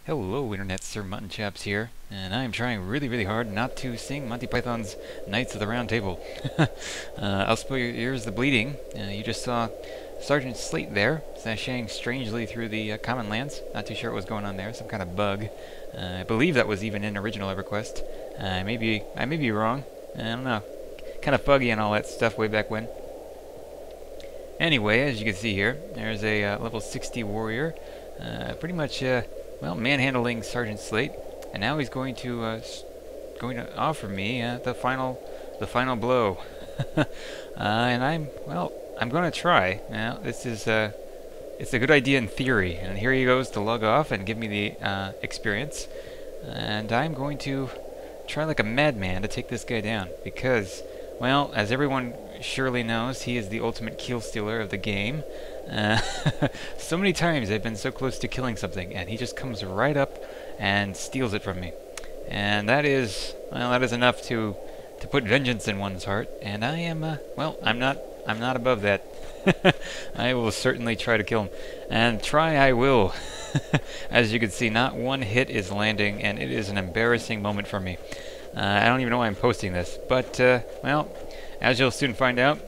Hello Internet, Sir Mutton Chops here, and I am trying really hard not to sing Monty Python's Knights of the Round Table. I'll spare your ears the bleeding. You just saw Sergeant Slate there, sashaying strangely through the common lands. Not too sure what was going on there, some kind of bug. I believe that was even in original Everquest. I may be wrong. I don't know. Kind of foggy and all that stuff way back when. Anyway, as you can see here, there's a level 60 warrior, pretty much well, manhandling Sergeant Slate, and now he's going to offer me the final blow. And I'm going to try. Now, this is it's a good idea in theory, and here he goes to log off and give me the experience, and I'm going to try like a madman to take this guy down because, well, as everyone surely knows, he is the ultimate kill stealer of the game. So many times I've been so close to killing something, and he just comes right up and steals it from me. And that is, well, that is enough to put vengeance in one's heart. And I am, well, I'm not above that. I will certainly try to kill him, and try I will. As you can see, not one hit is landing, and it is an embarrassing moment for me. I don't even know why I'm posting this, but well, as you'll soon find out,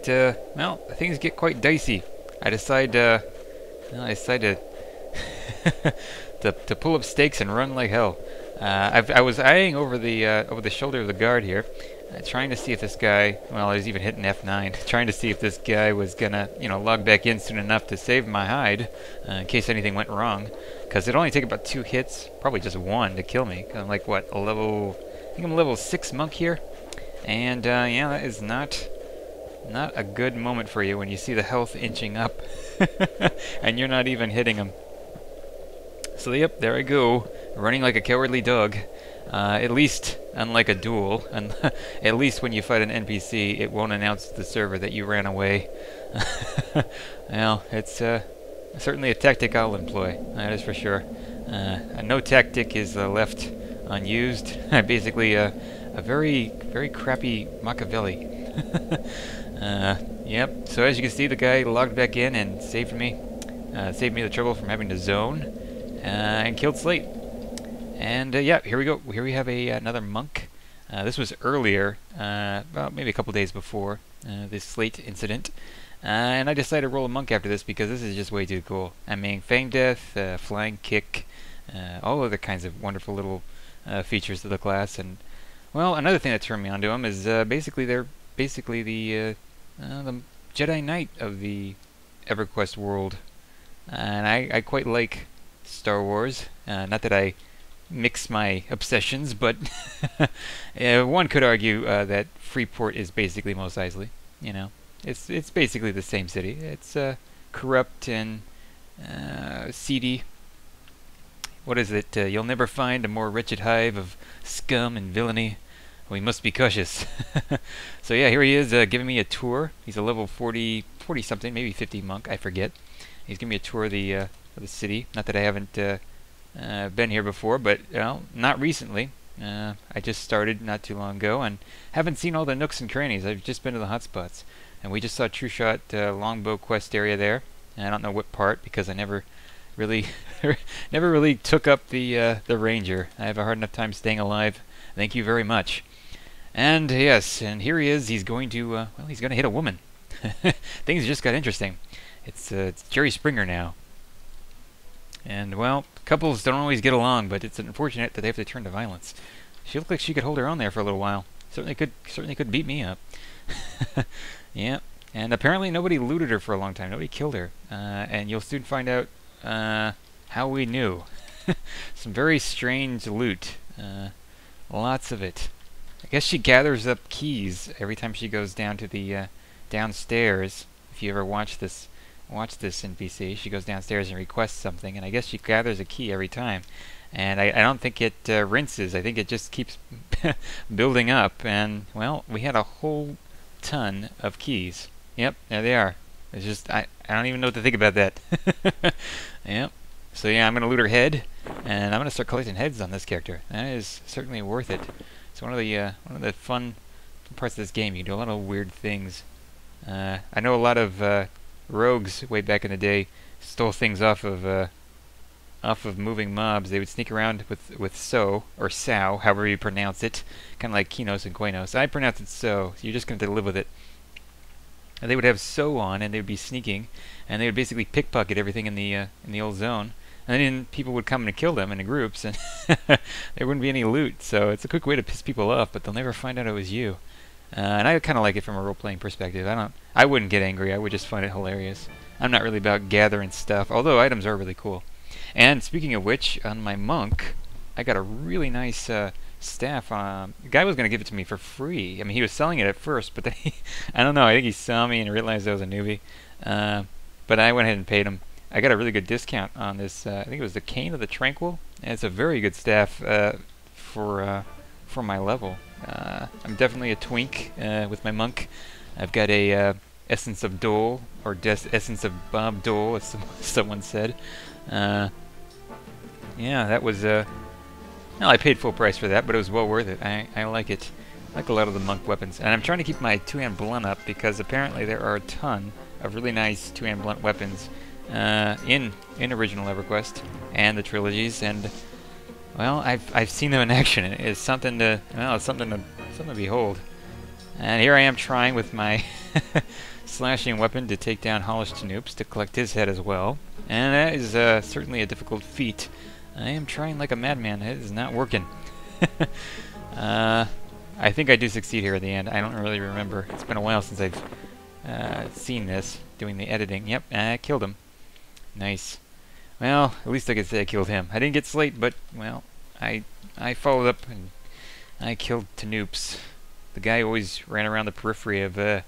well, things get quite dicey. I decide to to pull up stakes and run like hell. I was eyeing over the shoulder of the guard here, trying to see if this guy, well, I was even hitting F9, trying to see if this guy was gonna, log back in soon enough to save my hide, in case anything went wrong. Because it'd only take about 2 hits, probably just 1, to kill me. I'm like, what, I think I'm a level 6 monk here. And, yeah, that is not a good moment for you when you see the health inching up and you're not even hitting him. So yep, there I go, running like a cowardly dog. At least, unlike a duel, and at least when you fight an NPC, it won't announce to the server that you ran away. Well, it's certainly a tactic I'll employ, that is for sure. No tactic is left unused. Basically, a very crappy Machiavelli. Yep, so as you can see, the guy logged back in and saved me the trouble from having to zone, and killed Slate. And yeah, here we go. Here we have another monk. This was earlier, well, maybe a couple days before this Slate incident. And I decided to roll a monk after this because this is just way too cool. I mean, Fang Death, Flying Kick, all other kinds of wonderful little features of the class. And, well, another thing that turned me onto them is they're basically the Jedi Knight of the Everquest world. And I quite like Star Wars. Not that I mix my obsessions, but one could argue that Freeport is basically Mos Eisley. It's basically the same city. It's corrupt and seedy. What is it? You'll never find a more wretched hive of scum and villainy. We must be cautious. So yeah, here he is giving me a tour. He's a level 40 something, maybe 50 monk, I forget. He's giving me a tour of the city. Not that I haven't been here before, but well, not recently. I just started not too long ago and haven't seen all the nooks and crannies. I've just been to the hotspots. And we just saw True Shot Longbow Quest area there. And I don't know what part because I never really took up the Ranger. I have a hard enough time staying alive. Thank you very much. And yes, and here he is. He's going to well, he's going to hit a woman. Things just got interesting. It's Jerry Springer now. And well, couples don't always get along, but it's unfortunate that they have to turn to violence. She looked like she could hold her own there for a little while. Certainly could beat me up. Yeah, and apparently nobody looted her for a long time. Nobody killed her. And you'll soon find out how we knew. Some very strange loot. Lots of it. I guess she gathers up keys every time she goes down to the downstairs. If you ever watch this NPC, she goes downstairs and requests something, and I guess she gathers a key every time. And I don't think it rinses. I think it just keeps building up. And well, we had a whole ton of keys. Yep, there they are. It's just I don't even know what to think about that. Yep. So yeah, I'm gonna loot her head, and I'm gonna start collecting heads on this character. That is certainly worth it. It's one of the fun parts of this game. You can do a lot of weird things. I know a lot of rogues way back in the day stole things off of off of moving mobs. They would sneak around with so, or sow, however you pronounce it. Kind of like Kinos and Quenos. I pronounce it so you're just going to live with it. And they would have so on, and they would be sneaking, and they would basically pickpocket everything in the old zone. And then people would come and kill them in the groups, and there wouldn't be any loot. So it's a quick way to piss people off, but they'll never find out it was you. And I kind of like it from a role-playing perspective. I wouldn't get angry. I would just find it hilarious. I'm not really about gathering stuff, although items are really cool. And speaking of which, on my monk, I got a really nice staff. The guy was going to give it to me for free. I mean, he was selling it at first, but then I don't know. I think he saw me and realized I was a newbie. But I went ahead and paid him. I got a really good discount on this. I think it was the Cane of the Tranquil. And it's a very good staff for my level. I'm definitely a twink with my monk. I've got a Essence of Dole, or Essence of Bob Dole, as someone said. Yeah, that was well, I paid full price for that, but it was well worth it. I like it. I like a lot of the monk weapons. And I'm trying to keep my two-hand blunt up, because apparently there are a ton of really nice two-hand blunt weapons in original Everquest and the trilogies, and well, I've seen them in action. It's something to something to behold. And here I am trying with my slashing weapon to take down Hollish Tanoops to collect his head as well, and that is certainly a difficult feat. I am trying like a madman. It is not working. I think I do succeed here at the end. I don't really remember. It's been a while since I've seen this, doing the editing. Yep, I killed him. Nice. Well, at least I could say I killed him. I didn't get Slate, but, well, I followed up and I killed Tanoops. The guy always ran around the periphery of the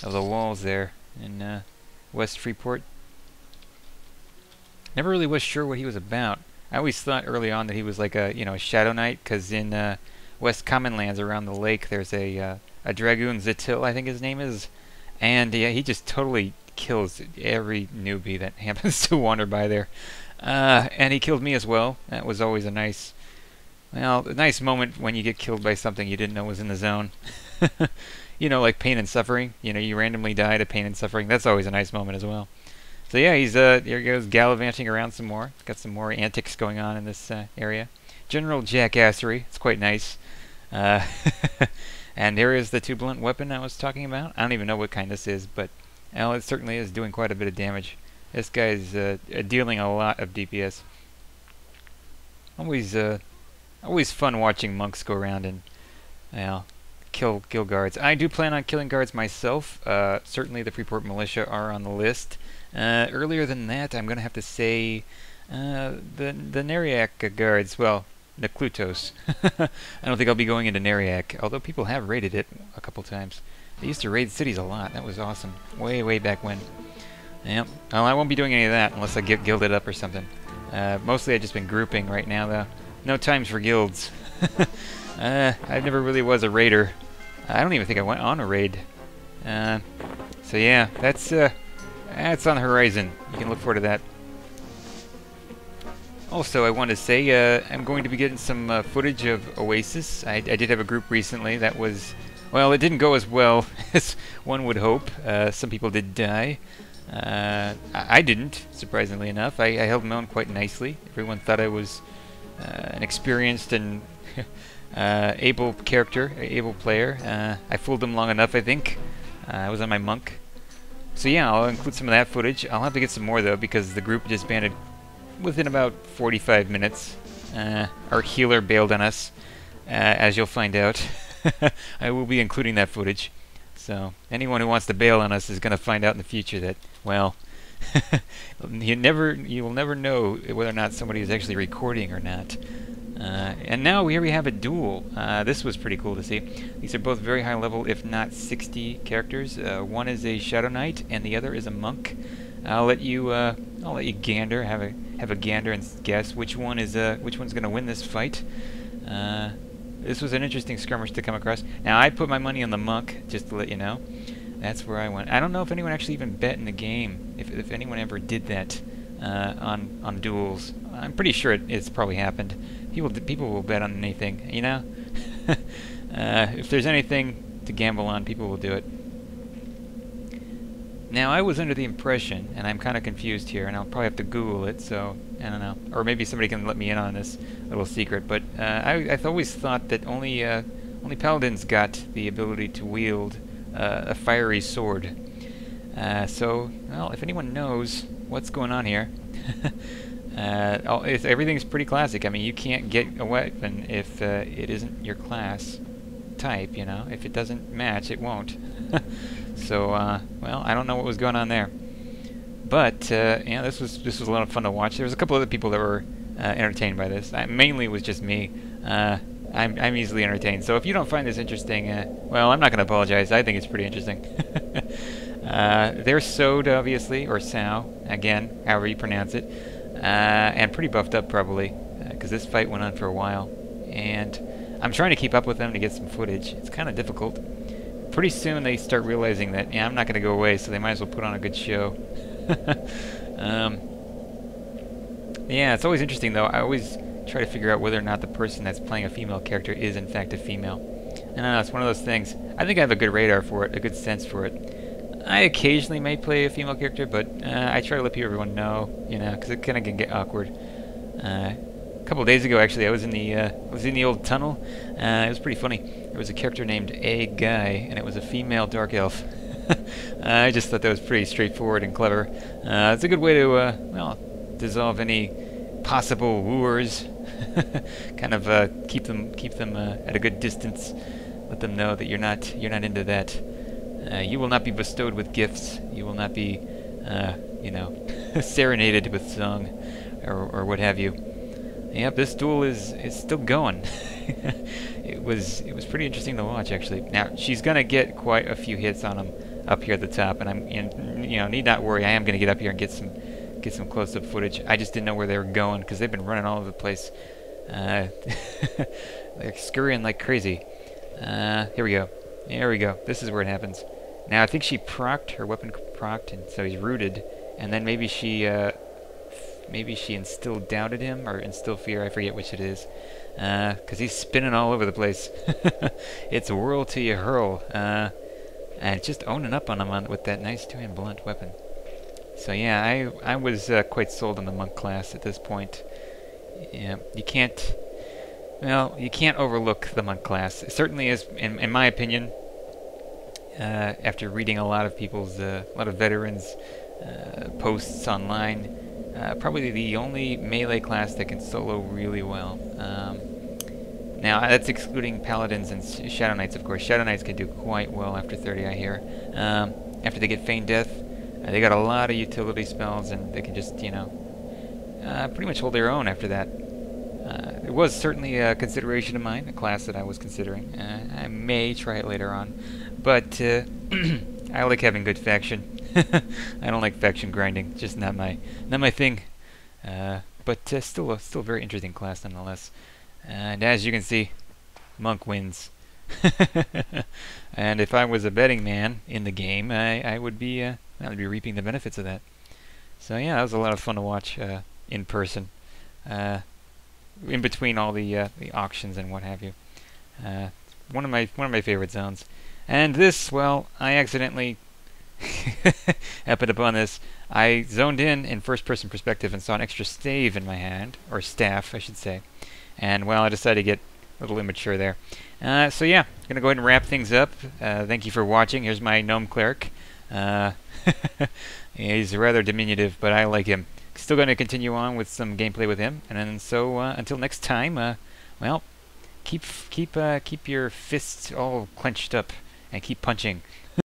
walls there in West Freeport. Never really was sure what he was about. I always thought early on that he was like a Shadow Knight, because in West Commonlands around the lake there's a Dragoon Zatil, I think his name is, and yeah, he just totally kills every newbie that happens to wander by there. And he killed me as well. That was always a nice moment when you get killed by something you didn't know was in the zone. Like pain and suffering. You randomly die to pain and suffering. That's always a nice moment as well. So yeah, he's here he goes gallivanting around some more. Got some more antics going on in this area. General jackassery. It's quite nice. And here is the two blunt weapon I was talking about. I don't even know what kind this is, but well, it certainly is doing quite a bit of damage. This guy's dealing a lot of DPS. Always fun watching monks go around and kill guards. I do plan on killing guards myself. Certainly the Freeport Militia are on the list. Earlier than that, I'm going to have to say the Neriac guards. Well, Neklutos. I don't think I'll be going into Neriac, although people have raided it a couple times. They used to raid cities a lot. That was awesome. Way back when. Yep. Well, I won't be doing any of that unless I get guilded up or something. Mostly I've just been grouping right now, though. No times for guilds. I never really was a raider. I don't even think I went on a raid. So yeah, that's on the horizon. You can look forward to that. Also, I want to say I'm going to be getting some footage of Oasis. I did have a group recently that was, well, it didn't go as well as one would hope. Some people did die. I didn't, surprisingly enough. I held my own quite nicely. Everyone thought I was an experienced and able character, able player. I fooled them long enough, I think. I was on my monk. So yeah, I'll include some of that footage. I'll have to get some more, though, because the group disbanded within about 45 minutes. Our healer bailed on us, as you'll find out. I will be including that footage. So anyone who wants to bail on us is going to find out in the future that, well, you will never know whether or not somebody is actually recording or not. And now here we have a duel. This was pretty cool to see. These are both very high level, if not 60 characters. One is a Shadow Knight, and the other is a monk. I'll let you gander, have a gander and guess which one's going to win this fight. This was an interesting skirmish to come across. Now I put my money on the monk, just to let you know. That's where I went. I don't know if anyone actually even bet in the game, if anyone ever did that on duels. I'm pretty sure it's probably happened. People will bet on anything, you know. If there's anything to gamble on, people will do it. Now, I was under the impression, and I'm kind of confused here, and I'll probably have to Google it, so I don't know. Or maybe somebody can let me in on this little secret, but I've always thought that only paladins got the ability to wield a fiery sword. So, well, if anyone knows what's going on here, everything's pretty classic. I mean, you can't get a weapon if it isn't your class type, you know. If it doesn't match, it won't. So, well, I don't know what was going on there. But, yeah, this was a lot of fun to watch. There was a couple other people that were entertained by this. Mainly it was just me. I'm easily entertained. So if you don't find this interesting, well, I'm not going to apologize. I think it's pretty interesting. There's Sode, obviously, or Sao, again, however you pronounce it. And pretty buffed up, probably, because this fight went on for a while. And I'm trying to keep up with them to get some footage. It's kind of difficult. Pretty soon they start realizing that, yeah, I'm not going to go away, so they might as well put on a good show. Yeah, it's always interesting, though. I always try to figure out whether or not the person that's playing a female character is, in fact, a female. I don't know, it's one of those things. I think I have a good radar for it, a good sense for it. I occasionally may play a female character, but I try to let everyone know, you know, because it kind of can get awkward. A couple of days ago, actually, I was in the old tunnel. It was pretty funny. There was a character named A Guy, and it was a female dark elf. I just thought that was pretty straightforward and clever. It's a good way to, well, dissolve any possible wooers. Kind of keep them at a good distance. Let them know that you're not into that. You will not be bestowed with gifts. You will not be, you know, serenaded with song, or what have you. Yep, this duel is still going. It was pretty interesting to watch, actually. Now she's gonna get quite a few hits on him up here at the top, and you know, need not worry. I am gonna get up here and get some close-up footage. I just didn't know where they were going because they've been running all over the place. They're scurrying like crazy. Here we go. There we go. This is where it happens. Now I think she procced, her weapon procced, and so he's rooted. And then maybe she instilled doubt at him, or instilled fear. I forget which it is. Because he's spinning all over the place. It's whirl till you hurl. And just owning up on him with that nice two-hand blunt weapon. So yeah, I was quite sold on the monk class at this point. Yeah, you can't overlook the monk class. It certainly is, in my opinion, after reading a lot of veterans' posts online, probably the only melee class that can solo really well. Now, that's excluding Paladins and Shadow Knights, of course. Shadow Knights can do quite well after 30, I hear. After they get Feigned Death, they got a lot of utility spells, and they can just, you know, pretty much hold their own after that. It was certainly a consideration of mine, a class that I was considering. I may try it later on. But I like having good faction. I don't like faction grinding. Just not my thing. But still a very interesting class nonetheless. And as you can see, monk wins. And if I was a betting man in the game, I would be reaping the benefits of that. So yeah, that was a lot of fun to watch in person, in between all the auctions and what have you. One of my favorite zones. And this, well, I accidentally happened upon this. I zoned in first-person perspective and saw an extra stave in my hand, or staff, I should say. And, well, I decided to get a little immature there. So yeah, going to go ahead and wrap things up. Thank you for watching. Here's my gnome cleric. He's rather diminutive, but I like him. Still going to continue on with some gameplay with him. And then, so until next time, well, keep your fists all clenched up and keep punching.